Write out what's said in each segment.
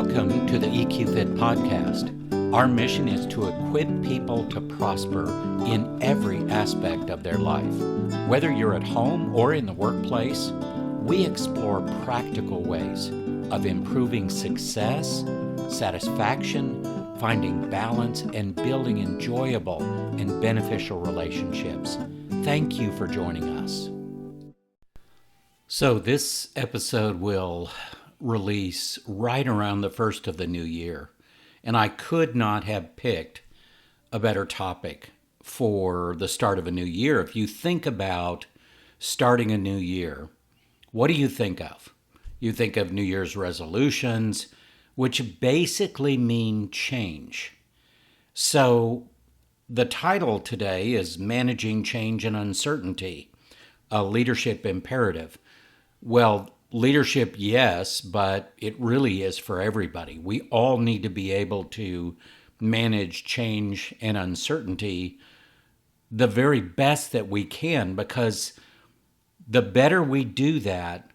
Welcome to the EQ Fit podcast. Our mission is to equip people to prosper in every aspect of their life. Whether you're at home or in the workplace, we explore practical ways of improving success, satisfaction, finding balance, and building enjoyable and beneficial relationships. Thank you for joining us. So this episode will release right around the first of the new year, and I could not have picked a better topic for the start of a new year. If you think about starting a new year, what do you think of? You think of New Year's resolutions, which basically mean change. So the title today is Managing Change and Uncertainty, a Leadership Imperative. Well, leadership, yes, but it really is for everybody. We all need to be able to manage change and uncertainty the very best that we can, because the better we do that,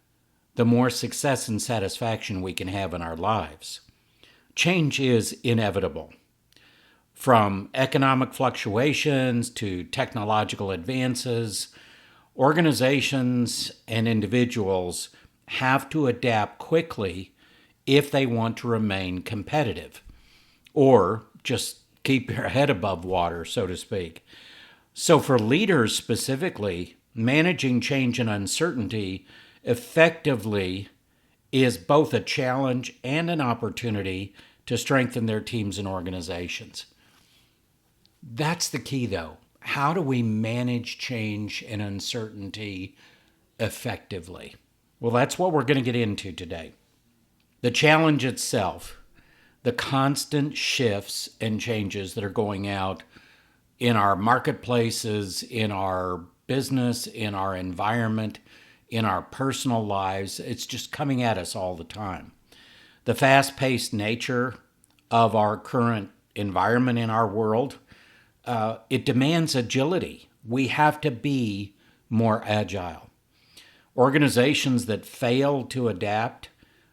the more success and satisfaction we can have in our lives. Change is inevitable. From economic fluctuations to technological advances, organizations and individuals have to adapt quickly if they want to remain competitive or just keep your head above water, so to speak. So for leaders specifically, managing change and uncertainty effectively is both a challenge and an opportunity to strengthen their teams and organizations. That's the key, though. How do we manage change and uncertainty effectively? Well, that's what we're going to get into today. The challenge itself, the constant shifts and changes that are going out in our marketplaces, in our business, in our environment, in our personal lives, it's just coming at us all the time. The fast-paced nature of our current environment in our world, it demands agility. We have to be more agile. Organizations that fail to adapt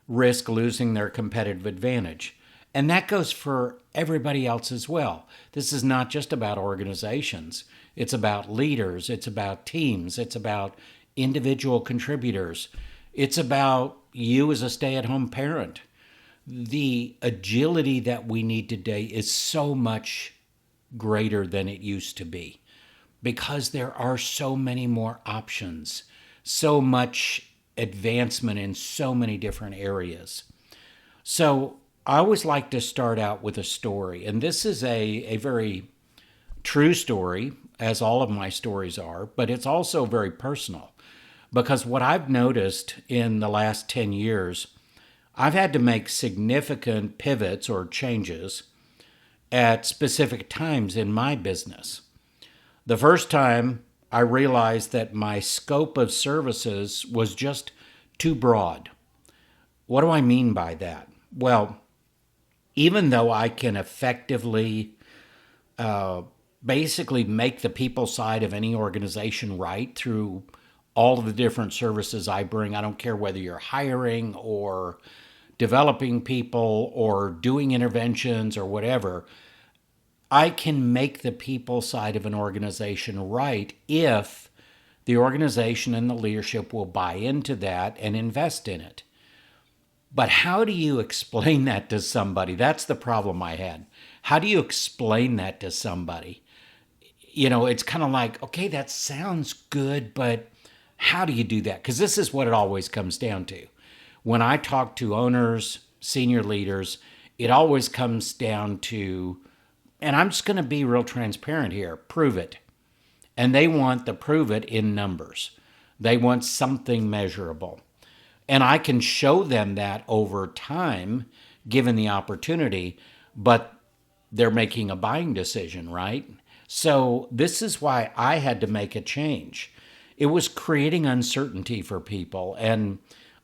risk losing their competitive advantage. And that goes for everybody else as well. This is not just about organizations. It's about leaders. It's about teams. It's about individual contributors. It's about you as a stay-at-home parent. The agility that we need today is so much greater than it used to be because there are so many more options, so much advancement in so many different areas. So I always like to start out with a story, and this is a very true story, as all of my stories are, but it's also very personal, because what I've noticed in the last 10 years, I've had to make significant pivots or changes at specific times in my business. The first time I realized that my scope of services was just too broad. What do I mean by that? Well, even though I can effectively basically make the people side of any organization right through all of the different services I bring, I don't care whether you're hiring or developing people or doing interventions or whatever, I can make the people side of an organization right if the organization and the leadership will buy into that and invest in it. But how do you explain that to somebody? That's the problem I had. How do you explain that to somebody? You know, it's kind of like, okay, that sounds good, but how do you do that? Because this is what it always comes down to. When I talk to owners, senior leaders, it always comes down to, and I'm just going to be real transparent here, prove it. And they want the prove it in numbers. They want something measurable. And I can show them that over time, given the opportunity, but they're making a buying decision, right? So this is why I had to make a change. It was creating uncertainty for people, and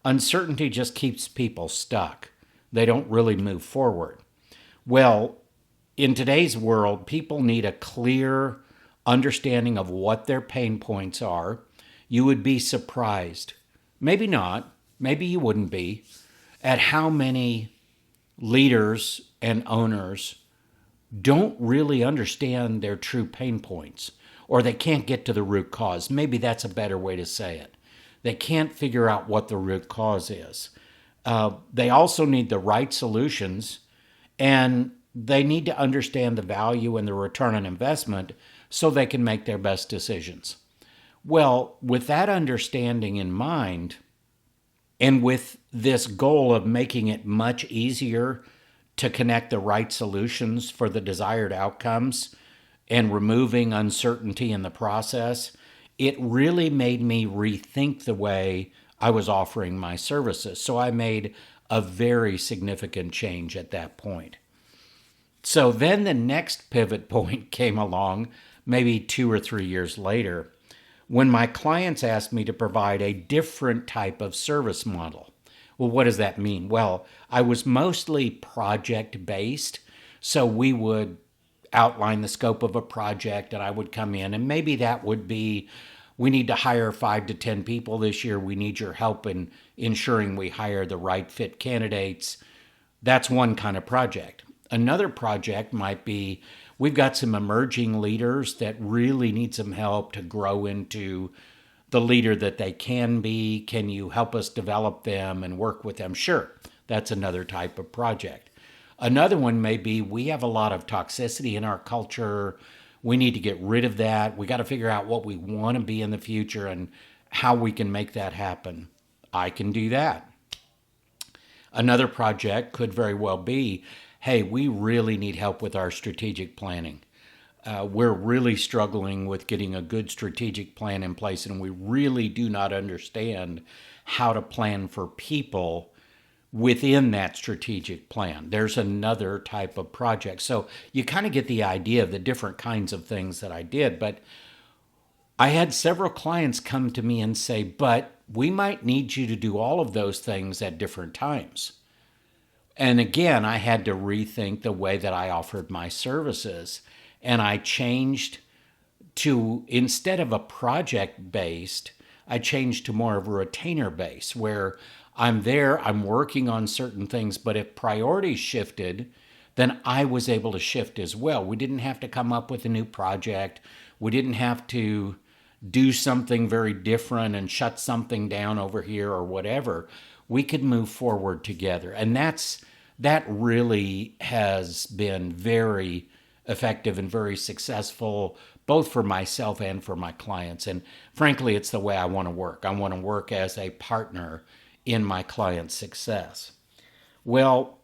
uncertainty just keeps people stuck. They don't really move forward. Well, in today's world, people need a clear understanding of what their pain points are. You would be surprised, maybe not, maybe you wouldn't be, at how many leaders and owners don't really understand their true pain points, or they can't get to the root cause. Maybe that's a better way to say it. They can't figure out what the root cause is. They also need the right solutions, and they need to understand the value and the return on investment so they can make their best decisions. Well, with that understanding in mind, and with this goal of making it much easier to connect the right solutions for the desired outcomes and removing uncertainty in the process, it really made me rethink the way I was offering my services. So I made a very significant change at that point. So then the next pivot point came along, maybe 2 or 3 years later, when my clients asked me to provide a different type of service model. Well, what does that mean? Well, I was mostly project based. So we would outline the scope of a project and I would come in, and maybe that would be, we need to hire 5 to 10 people this year. We need your help in ensuring we hire the right fit candidates. That's one kind of project. Another project might be, we've got some emerging leaders that really need some help to grow into the leader that they can be. Can you help us develop them and work with them? Sure, that's another type of project. Another one may be, we have a lot of toxicity in our culture. We need to get rid of that. We got to figure out what we want to be in the future and how we can make that happen. I can do that. Another project could very well be, hey, we really need help with our strategic planning. We're really struggling with getting a good strategic plan in place, and we really do not understand how to plan for people within that strategic plan. There's another type of project. So you kind of get the idea of the different kinds of things that I did. But I had several clients come to me and say, but we might need you to do all of those things at different times. And again, I had to rethink the way that I offered my services. And I changed to, instead of a project based, I changed to more of a retainer base where I'm there, I'm working on certain things, but if priorities shifted, then I was able to shift as well. We didn't have to come up with a new project. We didn't have to do something very different and shut something down over here or whatever. We could move forward together. And that really has been very effective and very successful, both for myself and for my clients. And frankly, it's the way I want to work. I want to work as a partner in my client's success. Well,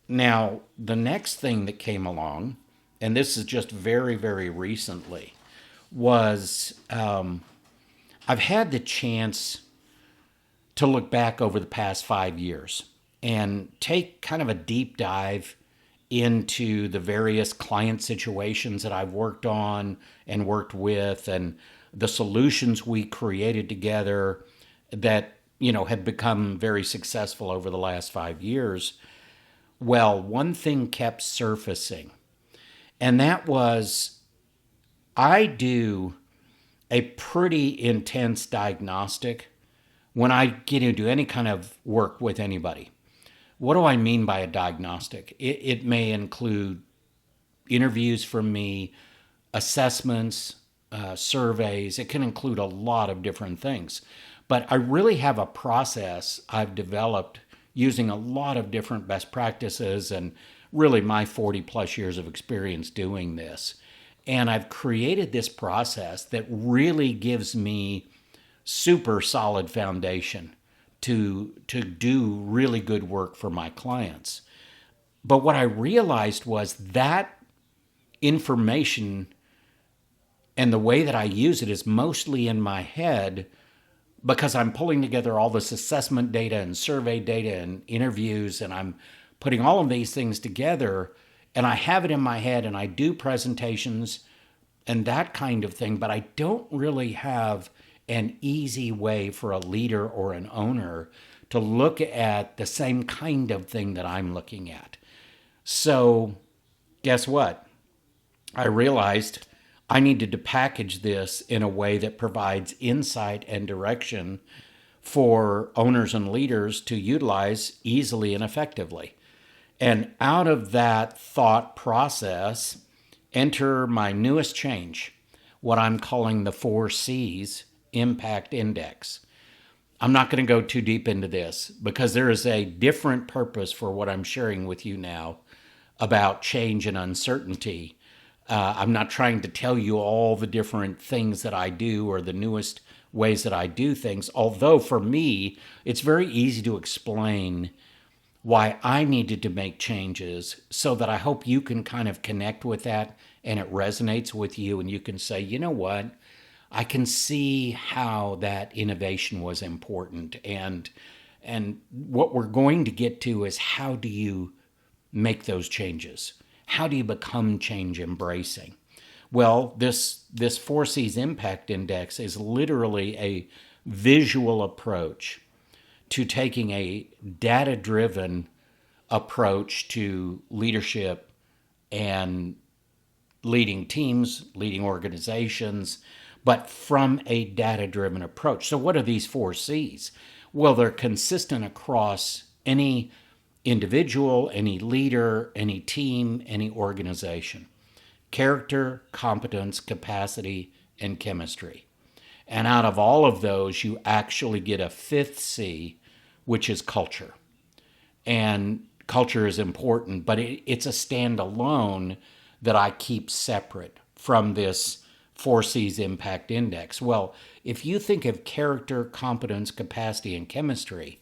now the next thing that came along, and this is just very, very recently, was I've had the chance to look back over the past 5 years and take kind of a deep dive into the various client situations that I've worked on and worked with, and the solutions we created together that, have become very successful over the last 5 years. Well, one thing kept surfacing, and that was, I do a pretty intense diagnostic when I get into any kind of work with anybody. What do I mean by a diagnostic? It may include interviews from me, assessments, surveys. It can include a lot of different things. But I really have a process I've developed using a lot of different best practices and really my 40 plus years of experience doing this. And I've created this process that really gives me super solid foundation to do really good work for my clients. But what I realized was that information and the way that I use it is mostly in my head, because I'm pulling together all this assessment data and survey data and interviews, and I'm putting all of these things together, and I have it in my head, and I do presentations and that kind of thing, but I don't really have an easy way for a leader or an owner to look at the same kind of thing that I'm looking at. So guess what? I realized I needed to package this in a way that provides insight and direction for owners and leaders to utilize easily and effectively. And out of that thought process, enter my newest change, what I'm calling the 4C's Impact Index. I'm not going to go too deep into this because there is a different purpose for what I'm sharing with you now about change and uncertainty. I'm not trying to tell you all the different things that I do or the newest ways that I do things, although for me, it's very easy to explain why I needed to make changes so that I hope you can kind of connect with that and it resonates with you and you can say, you know what? I can see how that innovation was important. And what we're going to get to is how do you make those changes? How do you become change embracing? Well, this 4C's Impact Index is literally a visual approach to taking a data-driven approach to leadership and leading teams, leading organizations, but from a data-driven approach. So what are these 4C's? Well, they're consistent across any individual, any leader, any team, any organization. Character, competence, capacity, and chemistry. And out of all of those, you actually get a fifth C, which is culture. And culture is important, but it's a standalone that I keep separate from this 4C's Impact Index. Well, if you think of character, competence, capacity, and chemistry,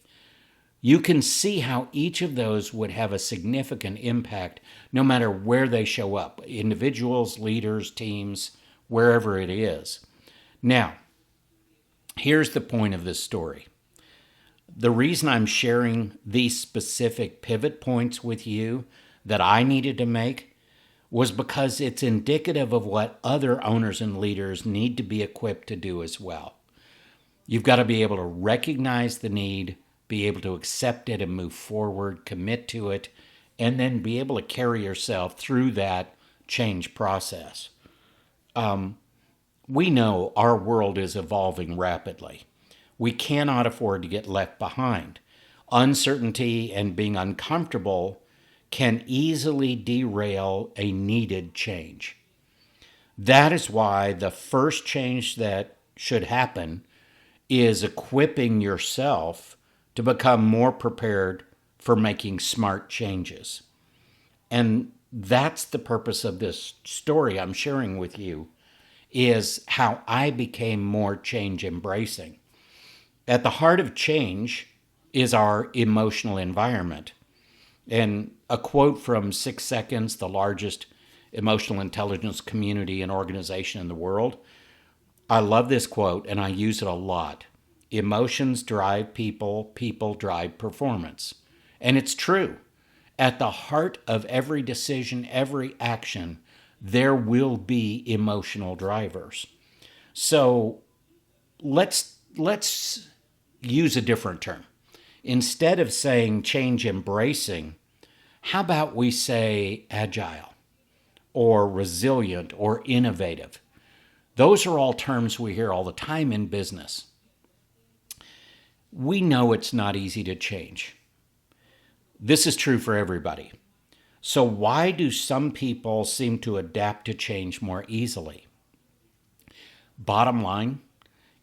you can see how each of those would have a significant impact no matter where they show up, individuals, leaders, teams, wherever it is. Now, here's the point of this story. The reason I'm sharing these specific pivot points with you that I needed to make was because it's indicative of what other owners and leaders need to be equipped to do as well. You've got to be able to recognize the need, be able to accept it and move forward, commit to it, and then be able to carry yourself through that change process. We know our world is evolving rapidly. We cannot afford to get left behind. Uncertainty and being uncomfortable can easily derail a needed change. That is why the first change that should happen is equipping yourself to become more prepared for making smart changes. And that's the purpose of this story I'm sharing with you, is how I became more change embracing. At the heart of change is our emotional environment. And a quote from 6 Seconds, the largest emotional intelligence community and organization in the world. I love this quote and I use it a lot. Emotions drive people, people drive performance. And it's true. At the heart of every decision, every action, there will be emotional drivers. So let's use a different term. Instead of saying change embracing, how about we say agile or resilient or innovative? Those are all terms we hear all the time in business. We know it's not easy to change. This is true for everybody. So why do some people seem to adapt to change more easily? Bottom line,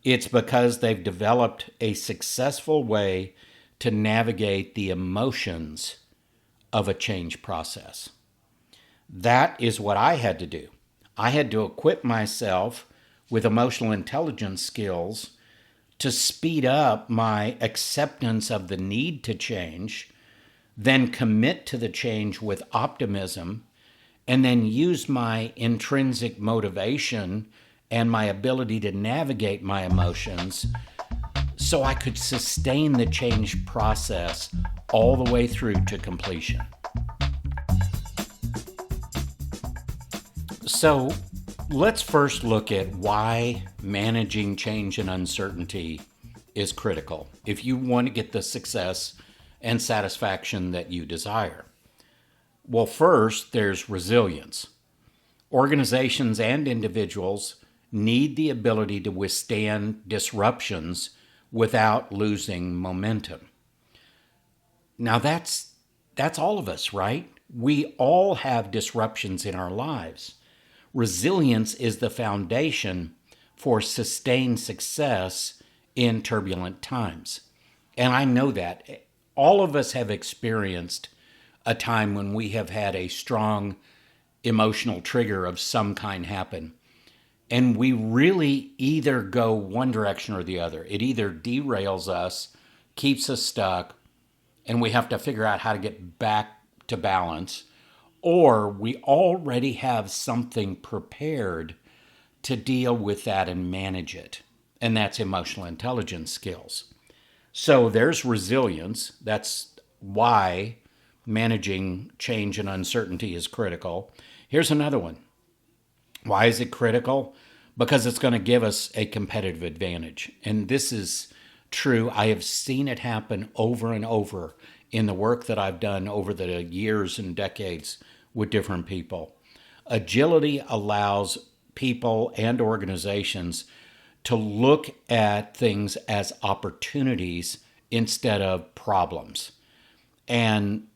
it's because they've developed a successful way to navigate the emotions of a change process. That is what I had to do. I had to equip myself with emotional intelligence skills to speed up my acceptance of the need to change, then commit to the change with optimism, and then use my intrinsic motivation and my ability to navigate my emotions so I could sustain the change process all the way through to completion. So let's first look at why managing change and uncertainty is critical if you want to get the success and satisfaction that you desire. Well, first, there's resilience. Organizations and individuals need the ability to withstand disruptions without losing momentum. Now, that's that's all of us, right? We all have disruptions in our lives. Resilience is the foundation for sustained success in turbulent times. And I know that all of us have experienced a time when we have had a strong emotional trigger of some kind happen. And we really either go one direction or the other. It either derails us, keeps us stuck, and we have to figure out how to get back to balance, or we already have something prepared to deal with that and manage it. And that's emotional intelligence skills. So there's resilience. That's why managing change and uncertainty is critical. Here's another one. Why is it critical? Because it's going to give us a competitive advantage. And this is true. I have seen it happen over and over in the work that I've done over the years and decades with different people. Agility allows people and organizations to look at things as opportunities instead of problems. And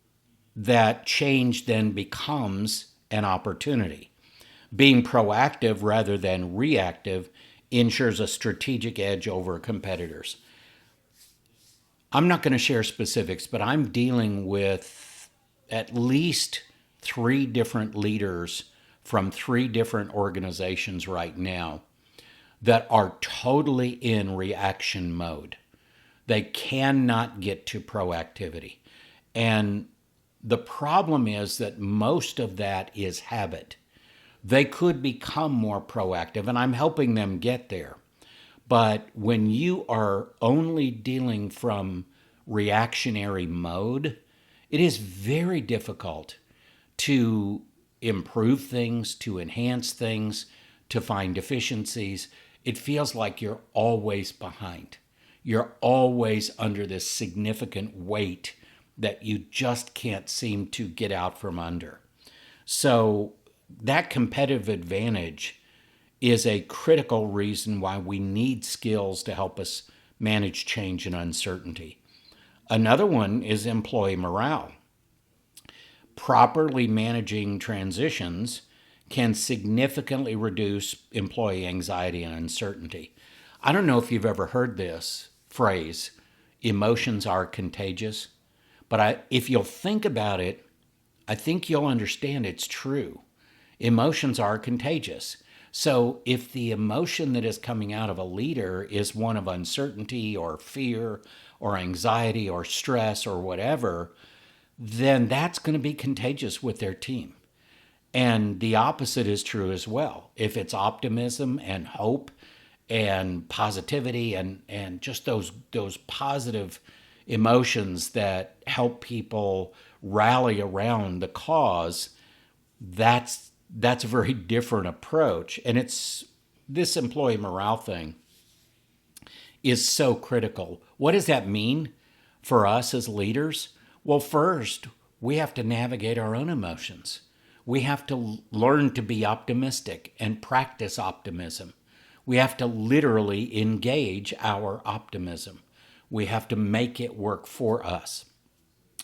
that change then becomes an opportunity. Being proactive rather than reactive ensures a strategic edge over competitors. I'm not going to share specifics, but I'm dealing with at least 3 different leaders from 3 different organizations right now that are totally in reaction mode. They cannot get to proactivity. And the problem is that most of that is habit. They could become more proactive, and I'm helping them get there. But when you are only dealing from reactionary mode, it is very difficult to improve things, to enhance things, to find efficiencies. It feels like you're always behind. You're always under this significant weight that you just can't seem to get out from under. So that competitive advantage is a critical reason why we need skills to help us manage change and uncertainty. Another one is employee morale. Properly managing transitions can significantly reduce employee anxiety and uncertainty. I don't know if you've ever heard this phrase, emotions are contagious, but if you'll think about it, I think you'll understand it's true. Emotions are contagious. So if the emotion that is coming out of a leader is one of uncertainty or fear or anxiety or stress or whatever, then that's going to be contagious with their team. And the opposite is true as well. If it's optimism and hope and positivity and just those positive emotions that help people rally around the cause, that's a very different approach. And it's this employee morale thing is so critical. What does that mean for us as leaders? Well, first, we have to navigate our own emotions. We have to learn to be optimistic and practice optimism. We have to literally engage our optimism. We have to make it work for us.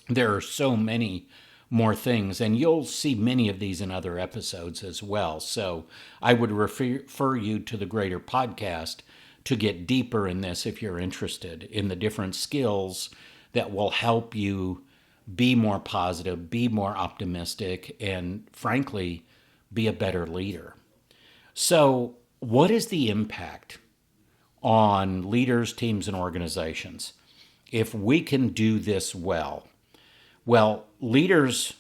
There are so many more things, and you'll see many of these in other episodes as well. So I would refer you to the Greater Podcast to get deeper in this if you're interested in the different skills that will help you be more positive, be more optimistic, and frankly, be a better leader. So what is the impact on leaders, teams, and organizations if we can do this well? Well, leaders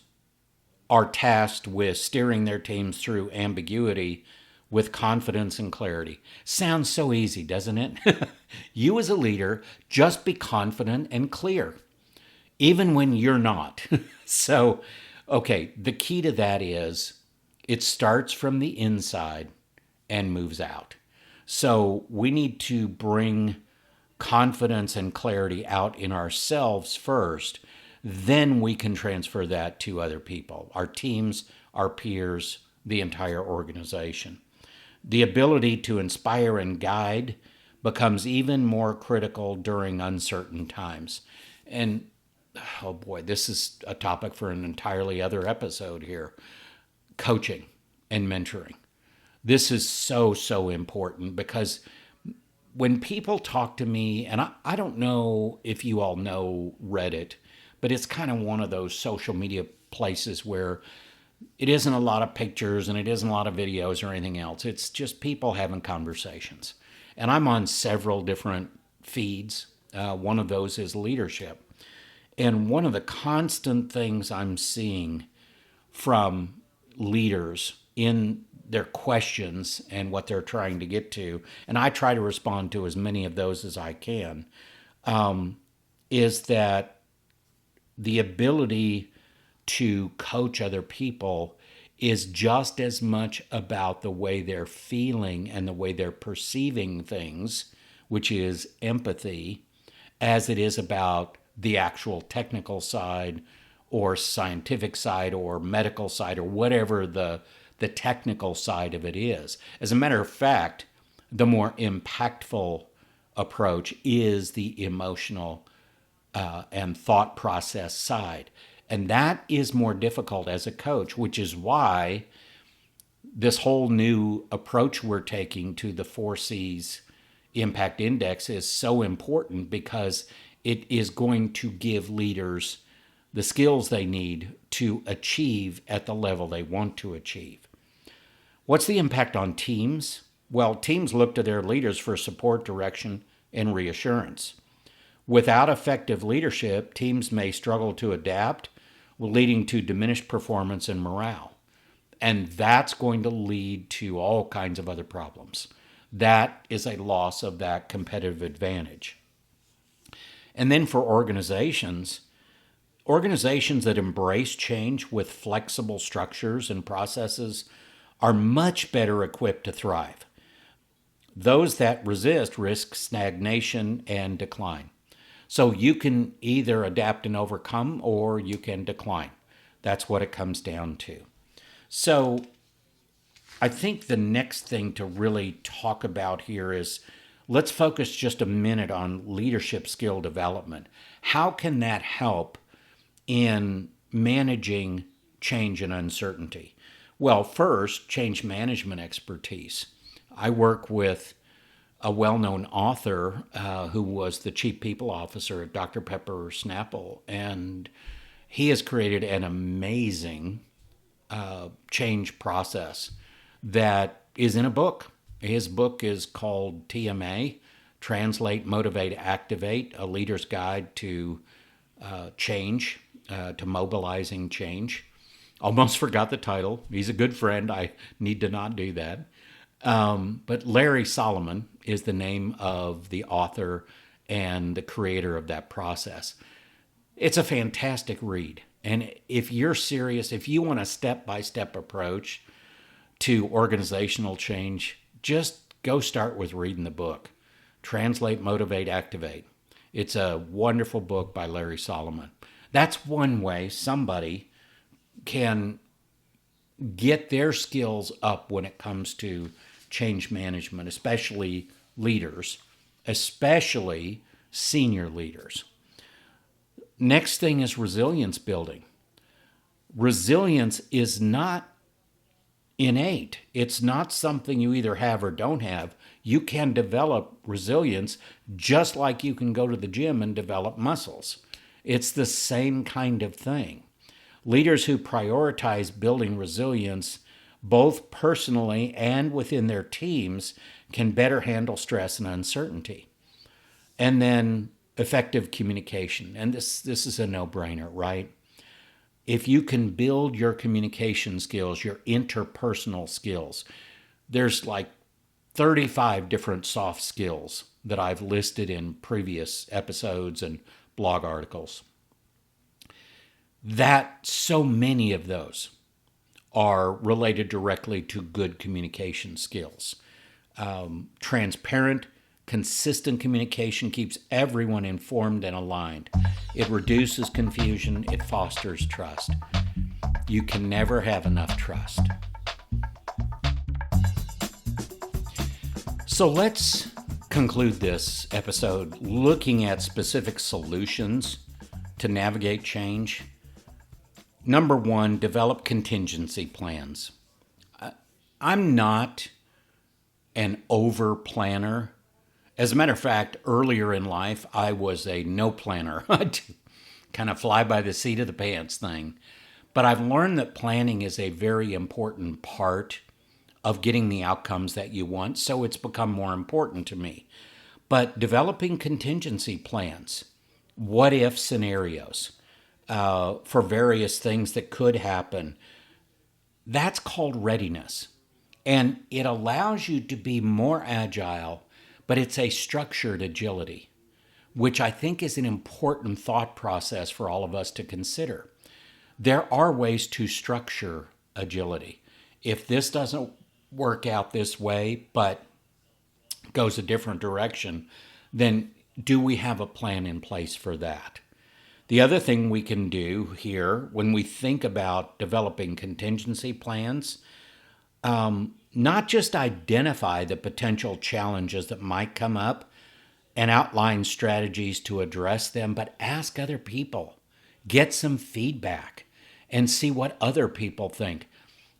are tasked with steering their teams through ambiguity with confidence and clarity. Sounds so easy, doesn't it? You as a leader, just be confident and clear, even when you're not. So, okay, the key to that is it starts from the inside and moves out. So we need to bring confidence and clarity out in ourselves first. Then we can transfer that to other people, our teams, our peers, the entire organization. The ability to inspire and guide becomes even more critical during uncertain times. And oh boy, this is a topic for an entirely other episode here. Coaching and mentoring. This is so, so important because when people talk to me, and I don't know if you all know Reddit, but it's kind of one of those social media places where it isn't a lot of pictures and it isn't a lot of videos or anything else. It's just people having conversations. And I'm on several different feeds. One of those is leadership. And one of the constant things I'm seeing from leaders in their questions and what they're trying to get to, and I try to respond to as many of those as I can, is that the ability to coach other people is just as much about the way they're feeling and the way they're perceiving things, which is empathy, as it is about the actual technical side or scientific side or medical side or whatever the technical side of it is. As a matter of fact, the more impactful approach is the emotional and thought process side. And that is more difficult as a coach, which is why this whole new approach we're taking to the 4C's Impact Index is so important, because it is going to give leaders the skills they need to achieve at the level they want to achieve. What's the impact on teams? Well, teams look to their leaders for support, direction, and reassurance. Without effective leadership, teams may struggle to adapt, leading to diminished performance and morale. And that's going to lead to all kinds of other problems. That is a loss of that competitive advantage. And then for organizations that embrace change with flexible structures and processes are much better equipped to thrive. Those that resist risk stagnation and decline. So you can either adapt and overcome, or you can decline. That's what it comes down to. So I think the next thing to really talk about here is, let's focus just a minute on leadership skill development. How can that help in managing change and uncertainty? Well, first, change management expertise. I work with a well-known author who was the chief people officer at Dr. Pepper Snapple, and he has created an amazing change process that is in a book. His book is called TMA, Translate, Motivate, Activate, A Leader's Guide to Change, to Mobilizing Change. Almost forgot the title. He's a good friend. I need to not do that. But Larry Solomon is the name of the author and the creator of that process. It's a fantastic read. And if you're serious, if you want a step-by-step approach to organizational change, just go start with reading the book. Translate, Motivate, Activate. It's a wonderful book by Larry Solomon. That's one way somebody can get their skills up when it comes to change management, especially leaders, especially senior leaders. Next thing is resilience building. Resilience is not innate. It's not something you either have or don't have. You can develop resilience just like you can go to the gym and develop muscles. It's the same kind of thing. Leaders who prioritize building resilience, both personally and within their teams, can better handle stress and uncertainty. And then effective communication. And this is a no-brainer, right? If you can build your communication skills, your interpersonal skills, there's like 35 different soft skills that I've listed in previous episodes and blog articles. That so many of those are related directly to good communication skills. Transparent, consistent communication keeps everyone informed and aligned. It reduces confusion. It fosters trust. You can never have enough trust. So let's conclude this episode looking at specific solutions to navigate change. Number one, develop contingency plans. I'm not an over planner. As a matter of fact, earlier in life, I was a no planner. I'd kind of fly by the seat of the pants thing. But I've learned that planning is a very important part of getting the outcomes that you want, so it's become more important to me. But developing contingency plans, what if scenarios for various things that could happen, that's called readiness. And it allows you to be more agile, but it's a structured agility, which I think is an important thought process for all of us to consider. There are ways to structure agility. If this doesn't work out this way, but goes a different direction, then do we have a plan in place for that? The other thing we can do here when we think about developing contingency plans, not just identify the potential challenges that might come up and outline strategies to address them, but ask other people, get some feedback, and see what other people think.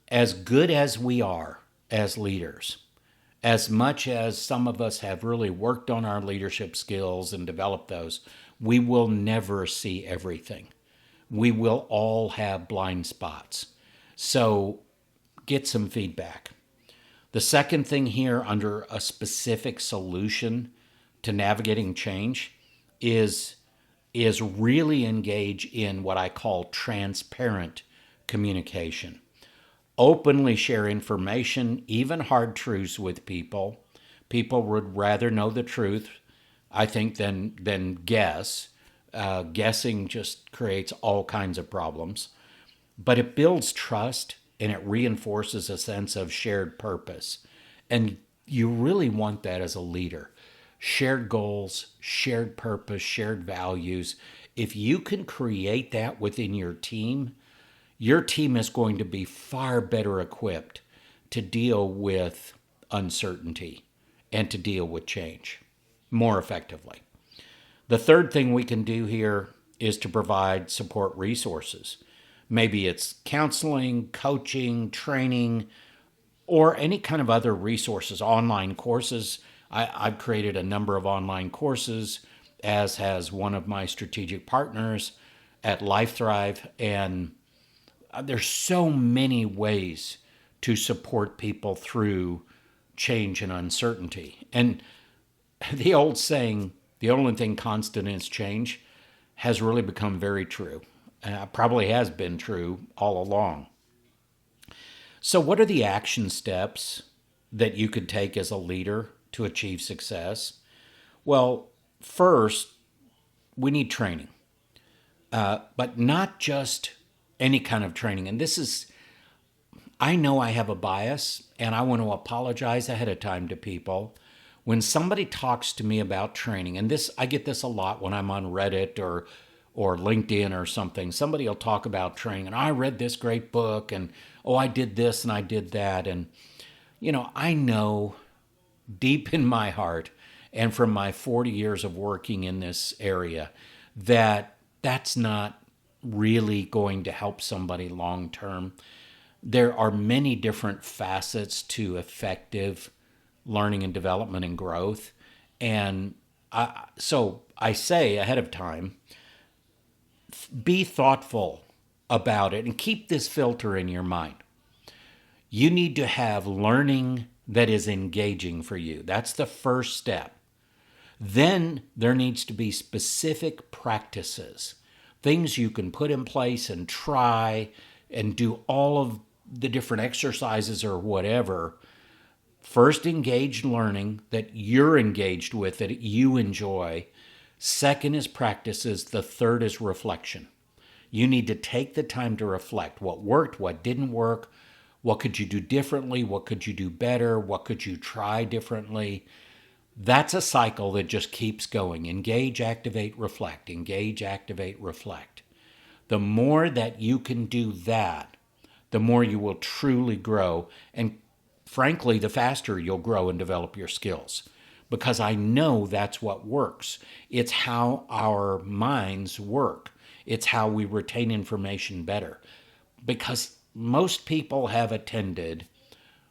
As good as we are as leaders, as much as some of us have really worked on our leadership skills and developed those, we will never see everything. We will all have blind spots. So get some feedback. The second thing here under a specific solution to navigating change is really engage in what I call transparent communication. Openly share information, even hard truths with people. People would rather know the truth, I think, than guess. Guessing just creates all kinds of problems. But it builds trust and it reinforces a sense of shared purpose. And you really want that as a leader. Shared goals, shared purpose, shared values. If you can create that within your team is going to be far better equipped to deal with uncertainty and to deal with change more effectively. The third thing we can do here is to provide support resources. Maybe it's counseling, coaching, training, or any kind of other resources, online courses. I've created a number of online courses, as has one of my strategic partners at LifeThrive. And there's so many ways to support people through change and uncertainty. And the old saying, the only thing constant is change, has really become very true. Probably has been true all along. So what are the action steps that you could take as a leader to achieve success? Well, first, we need training, but not just any kind of training. And this is, I know I have a bias, and I want to apologize ahead of time to people. When somebody talks to me about training, and this, I get this a lot when I'm on Reddit or LinkedIn or something. Somebody will talk about training, and I read this great book, and I did this and I did that. And, I know deep in my heart and from my 40 years of working in this area that that's not really going to help somebody long term. There are many different facets to effective learning and development and growth. And so I say ahead of time, be thoughtful about it and keep this filter in your mind. You need to have learning that is engaging for you. That's the first step. Then there needs to be specific practices, things you can put in place and try and do all of the different exercises or whatever. First, engaged learning that you're engaged with, that you enjoy. Second is practices. The third is reflection. You need to take the time to reflect what worked, what didn't work, what could you do differently, what could you do better, what could you try differently. That's a cycle that just keeps going. Engage, activate, reflect. Engage, activate, reflect. The more that you can do that, the more you will truly grow. And frankly, the faster you'll grow and develop your skills. Because I know that's what works. It's how our minds work. It's how we retain information better. Because most people have attended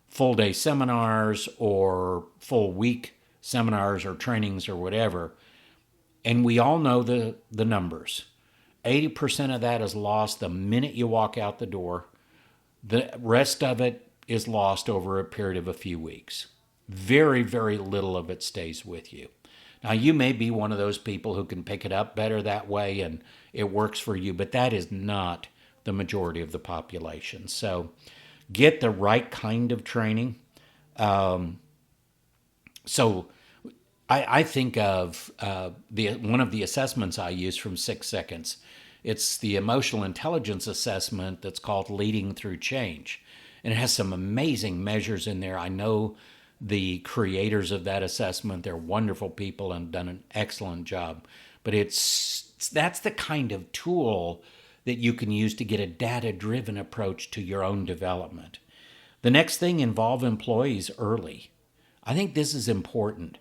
full day seminars or full week seminars or trainings or whatever, and we all know the numbers. 80% of that is lost the minute you walk out the door. The rest of it is lost over a period of a few weeks. Very, very little of it stays with you. Now, you may be one of those people who can pick it up better that way and it works for you, but that is not the majority of the population. So get the right kind of training. So I think of one of the assessments I use from 6 Seconds. It's the emotional intelligence assessment that's called Leading Through Change. And it has some amazing measures in there. I know the creators of that assessment. They're wonderful people and done an excellent job. But that's the kind of tool that you can use to get a data-driven approach to your own development. The next thing, involve employees early. I think this is important.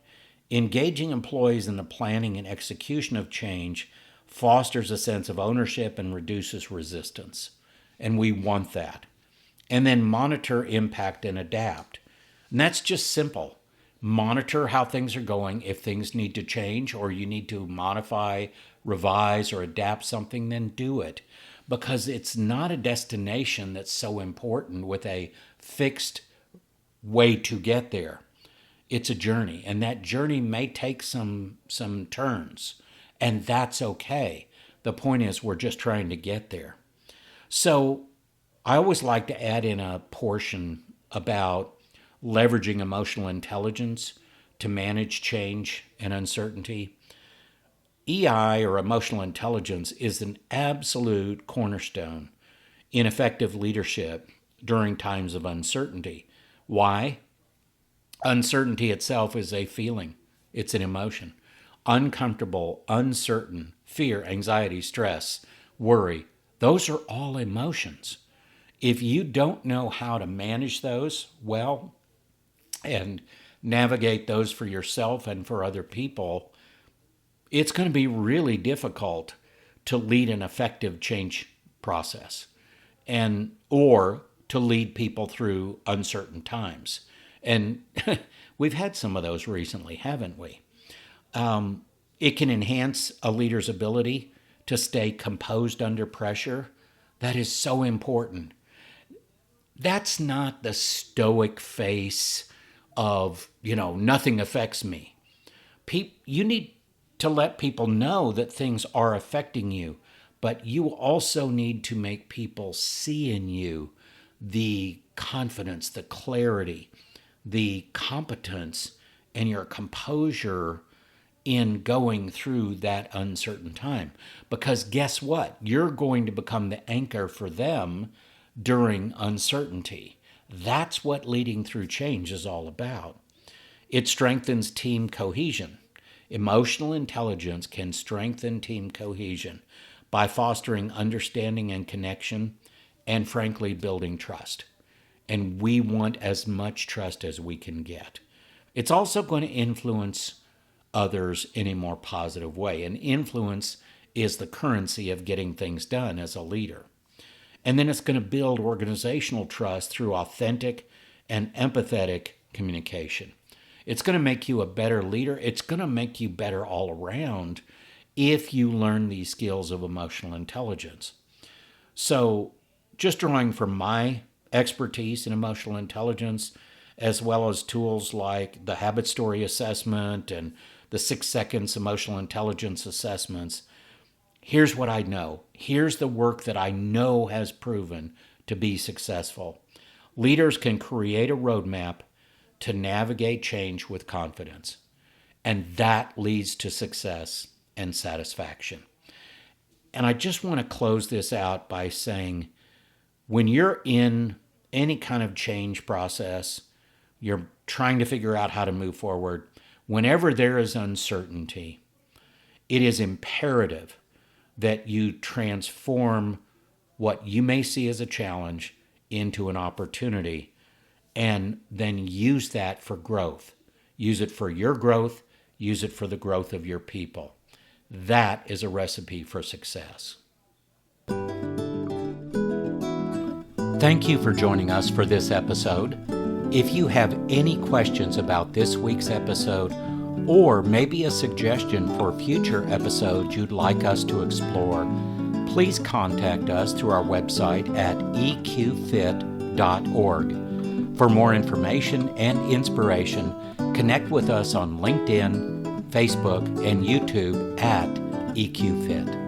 Engaging employees in the planning and execution of change fosters a sense of ownership and reduces resistance. And we want that. And then monitor, impact, and adapt. And that's just simple. Monitor how things are going. If things need to change or you need to modify, revise, or adapt something, then do it. Because it's not a destination that's so important with a fixed way to get there. It's a journey, and that journey may take some turns, and that's okay. The point is we're just trying to get there. So I always like to add in a portion about leveraging emotional intelligence to manage change and uncertainty. EI, or emotional intelligence, is an absolute cornerstone in effective leadership during times of uncertainty. Why? Uncertainty itself is a feeling. It's an emotion. Uncomfortable, uncertain, fear, anxiety, stress, worry, those are all emotions. If you don't know how to manage those well and navigate those for yourself and for other people, it's going to be really difficult to lead an effective change process or to lead people through uncertain times. And we've had some of those recently, haven't we? It can enhance a leader's ability to stay composed under pressure. That is so important. That's not the stoic face of, nothing affects me. You need to let people know that things are affecting you, but you also need to make people see in you the confidence, the clarity, the competence, and your composure in going through that uncertain time. Because guess what? You're going to become the anchor for them during uncertainty. That's what leading through change is all about. It strengthens team cohesion. Emotional intelligence can strengthen team cohesion by fostering understanding and connection and, frankly, building trust. And we want as much trust as we can get. It's also going to influence others in a more positive way. And influence is the currency of getting things done as a leader. And then it's going to build organizational trust through authentic and empathetic communication. It's going to make you a better leader. It's going to make you better all around if you learn these skills of emotional intelligence. So just drawing from my expertise in emotional intelligence, as well as tools like the habit story assessment and the 6 Seconds emotional intelligence assessments, here's what I know. Here's the work that I know has proven to be successful. Leaders can create a roadmap to navigate change with confidence, and that leads to success and satisfaction. And I just want to close this out by saying, when you're in any kind of change process, you're trying to figure out how to move forward, whenever there is uncertainty, it is imperative that you transform what you may see as a challenge into an opportunity and then use that for growth. Use it for your growth, use it for the growth of your people. That is a recipe for success. Thank you for joining us for this episode. If you have any questions about this week's episode, or maybe a suggestion for future episodes you'd like us to explore, please contact us through our website at eqfit.org. For more information and inspiration, connect with us on LinkedIn, Facebook, and YouTube at EQFit.